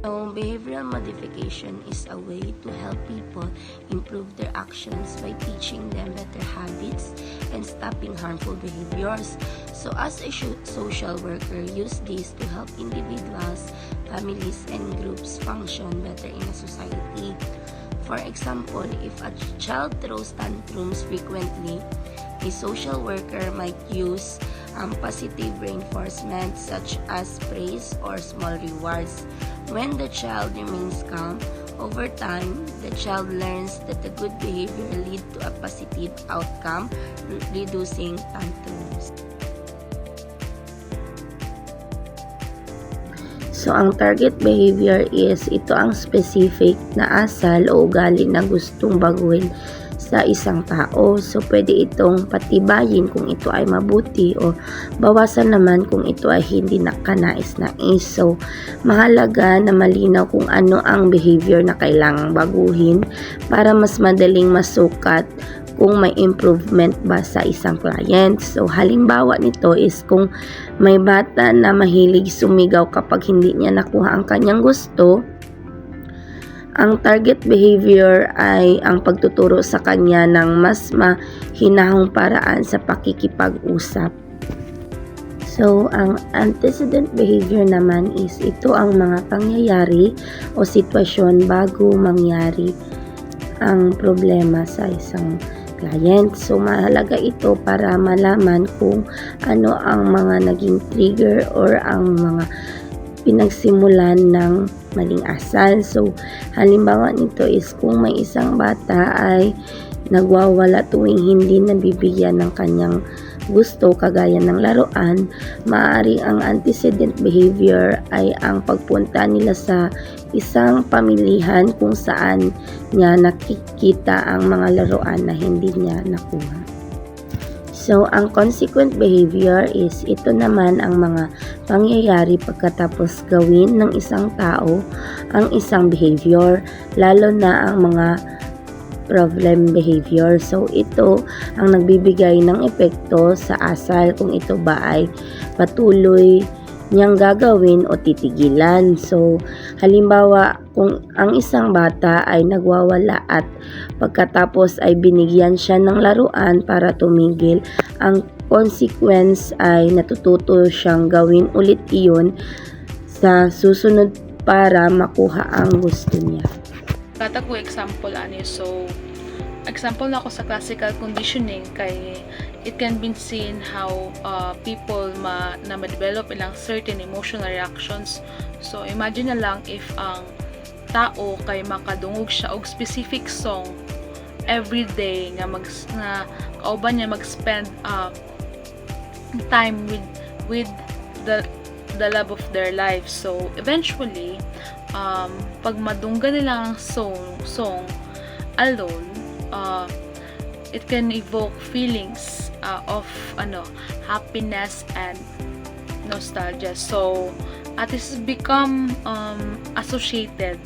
So, behavioral modification is a way to help people improve their actions by teaching them better habits and stopping harmful behaviors. So, as a social worker, use this to help individuals, families, and groups function better in a society. For example, if a child throws tantrums frequently, a social worker might use positive reinforcement such as praise or small rewards. When the child remains calm, over time, the child learns that the good behavior leads to a positive outcome, reducing tantrums. So, ang target behavior is ito ang specific na asal o ugali na gustong baguhin sa isang tao. So, pwede itong patibayin kung ito ay mabuti o bawasan naman kung ito ay hindi nakanais-nais. So, mahalaga na malinaw kung ano ang behavior na kailangang baguhin para mas madaling masukat kung may improvement ba sa isang client. So, halimbawa nito is kung may bata na mahilig sumigaw kapag hindi niya nakuha ang kanyang gusto, ang target behavior ay ang pagtuturo sa kanya ng mas mahinahong paraan sa pakikipag-usap. So, ang antecedent behavior naman is ito ang mga pangyayari o sitwasyon bago mangyari ang problema sa isang client. So, mahalaga ito para malaman kung ano ang mga naging trigger or ang mga pinagsimulan ng maling asal. So, halimbawa nito is kung may isang bata ay nagwawala tuwing hindi nabibigyan ng kanyang gusto kagaya ng laruan, maaari ang antecedent behavior ay ang pagpunta nila sa isang pamilihan kung saan niya nakikita ang mga laruan na hindi niya nakuha. So, ang consequent behavior is ito naman ang mga pangyayari pagkatapos gawin ng isang tao ang isang behavior, lalo na ang mga problem behavior. So, ito ang nagbibigay ng epekto sa asal kung ito ba ay patuloy niyang gagawin o titigilan. So, halimbawa, kung ang isang bata ay nagwawala at pagkatapos ay binigyan siya ng laruan para tumigil, ang consequence ay natututo siyang gawin ulit iyon sa susunod para makuha ang gusto niya. Kata ko example so example na ako sa classical conditioning kay it can be seen how people na ma-develop ilang certain emotional reactions. So imagine na lang if ang tao kay makadungog siya og specific song every day nga kauban niya mag-spend time with the love of their life. So eventually pag madungga nila ang song alone, it can evoke feelings of happiness and nostalgia. So this has become associated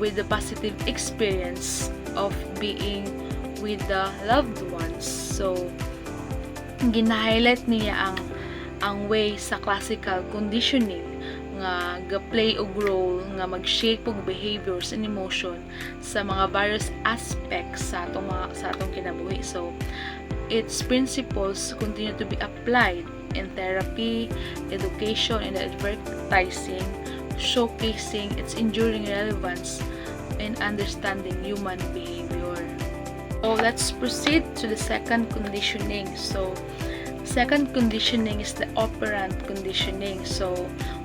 with the positive experience of being with the loved ones. So gina-highlight niya ang way sa classical conditioning nga ga-play og role nga mag-shape og behaviors and emotion sa mga various aspects sa atong kinabuhi. So its principles continue to be applied in therapy, education, and advertising, showcasing its enduring relevance in understanding human behavior. So let's proceed to the second conditioning. So second conditioning is the operant conditioning. So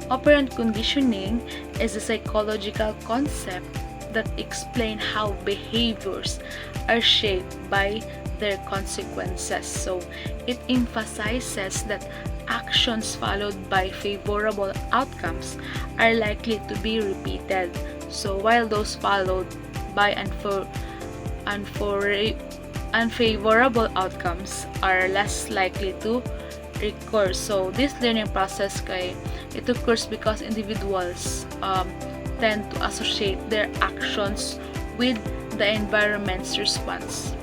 operant conditioning is a psychological concept that explains how behaviors are shaped by their consequences. So it emphasizes that actions followed by favorable outcomes are likely to be repeated. So while those followed by unfavorable outcomes are less likely to recur. So this learning process it occurs because individuals tend to associate their actions with the environment's response.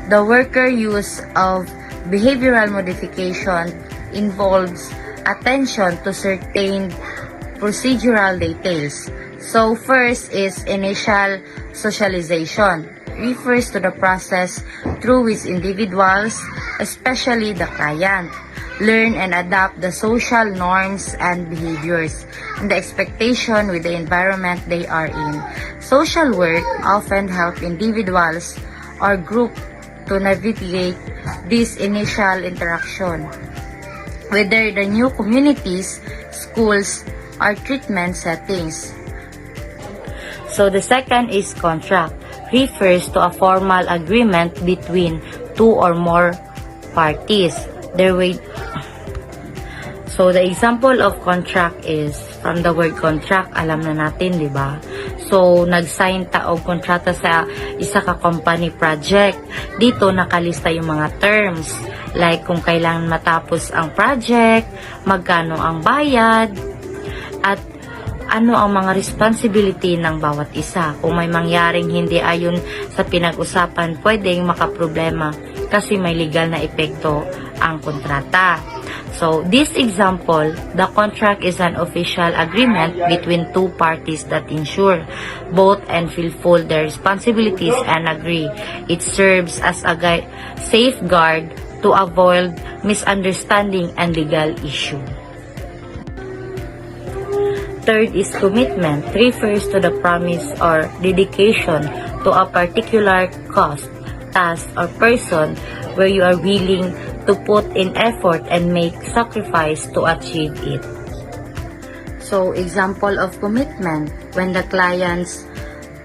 The worker use of behavioral modification involves attention to certain procedural details. So first is initial socialization. Refers to the process through which individuals, especially the client, learn and adapt the social norms and behaviors and the expectation with the environment they are in. Social work often help individuals or group to navigate this initial interaction, whether the new communities, schools, or treatment settings. So the second is contract. Refers to a formal agreement between two or more parties. So the example of contract is from the word contract, alam na natin, di ba? So nag-sign ta og kontrata sa isa ka company project. Dito nakalista yung mga terms, like kung kailangan matapos ang project, magkano ang bayad, at ano ang mga responsibility ng bawat isa. Kung may mangyaring hindi ayon sa pinag-usapan, pwedeng makaproblema kasi may legal na epekto ang kontrata. So, this example, the contract is an official agreement between two parties that ensure both and fulfill their responsibilities and agree. It serves as a safeguard to avoid misunderstanding and legal issue. Third is commitment. Refers to the promise or dedication to a particular cause, task, or person where you are willing to put in effort and make sacrifice to achieve it. So, example of commitment, when the clients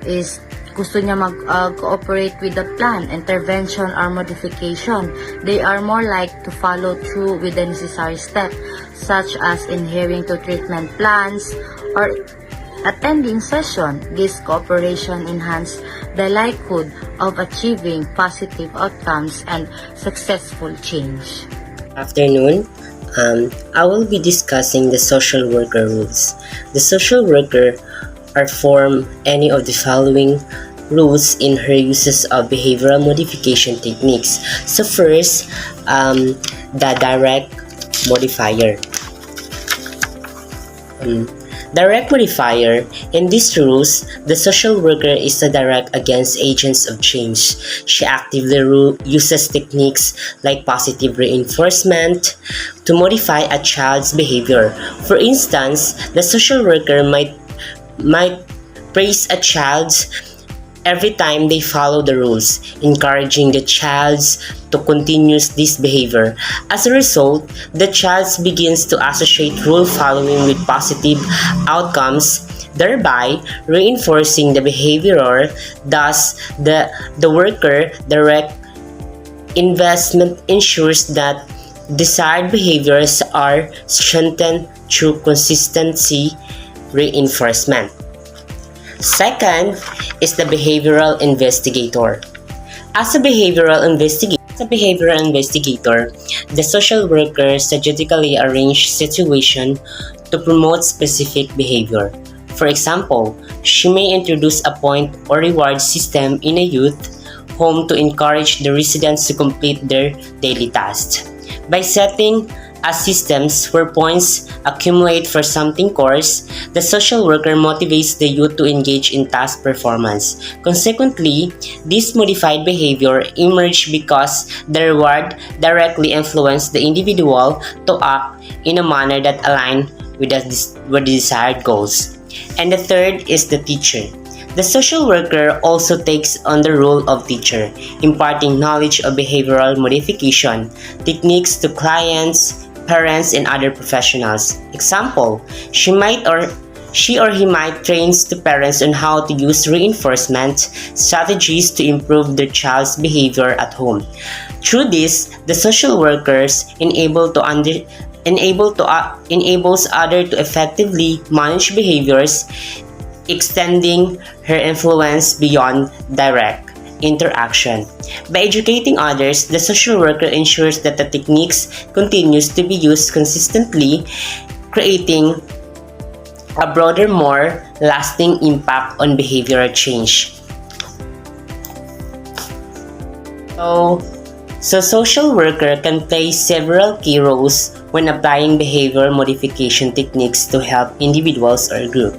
is gusto niya mag-cooperate with the plan, intervention, or modification, they are more like to follow through with the necessary steps, such as adhering to treatment plans or attending session. This cooperation enhances the likelihood of achieving positive outcomes and successful change. Afternoon, I will be discussing the social worker rules. The social worker perform any of the following rules in her uses of behavioral modification techniques. So first, the direct modifier. Direct modifier. In these rules, the social worker is a direct against agents of change. She actively uses techniques like positive reinforcement to modify a child's behavior. For instance, the social worker might praise a child every time they follow the rules, encouraging the child to continue this behavior. As a result, the child begins to associate rule following with positive outcomes, thereby reinforcing the behavior. Thus, the worker direct investment ensures that desired behaviors are strengthened through consistency reinforcement. Second is the behavioral investigator. As a behavioral investigator, the social worker strategically arranges situations to promote specific behavior. For example, she may introduce a point or reward system in a youth home to encourage the residents to complete their daily tasks. By setting systems where points accumulate for something course, the social worker motivates the youth to engage in task performance. Consequently, this modified behavior emerged because the reward directly influenced the individual to act in a manner that aligns with the desired goals. And the third is the teacher. The social worker also takes on the role of teacher, imparting knowledge of behavioral modification techniques to clients, parents, and other professionals. Example, she or he might train the parents on how to use reinforcement strategies to improve their child's behavior at home. Through this, the social workers enables others to effectively manage behaviors, extending her influence beyond direct interaction. By educating others, the social worker ensures that the techniques continues to be used consistently, creating a broader, more lasting impact on behavioral change. So social worker can play several key roles when applying behavior modification techniques to help individuals or group.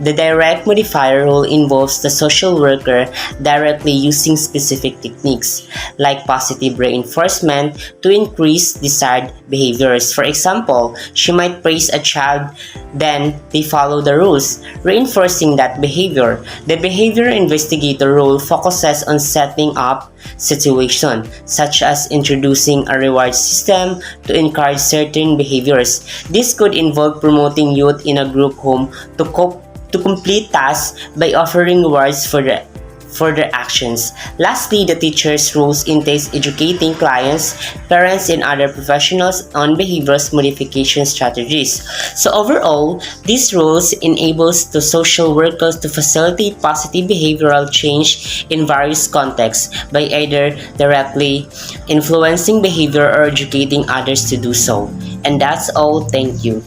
The direct modifier role involves the social worker directly using specific techniques, like positive reinforcement, to increase desired behaviors. For example, she might praise a child, then they follow the rules, reinforcing that behavior. The behavior investigator role focuses on setting up situation, such as introducing a reward system to encourage certain behaviors. This could involve promoting youth in a group home to complete tasks by offering rewards for their actions. Lastly, the teacher's roles entails educating clients, parents, and other professionals on behaviors modification strategies. So overall, these roles enables the social workers to facilitate positive behavioral change in various contexts by either directly influencing behavior or educating others to do so. And that's all. Thank you.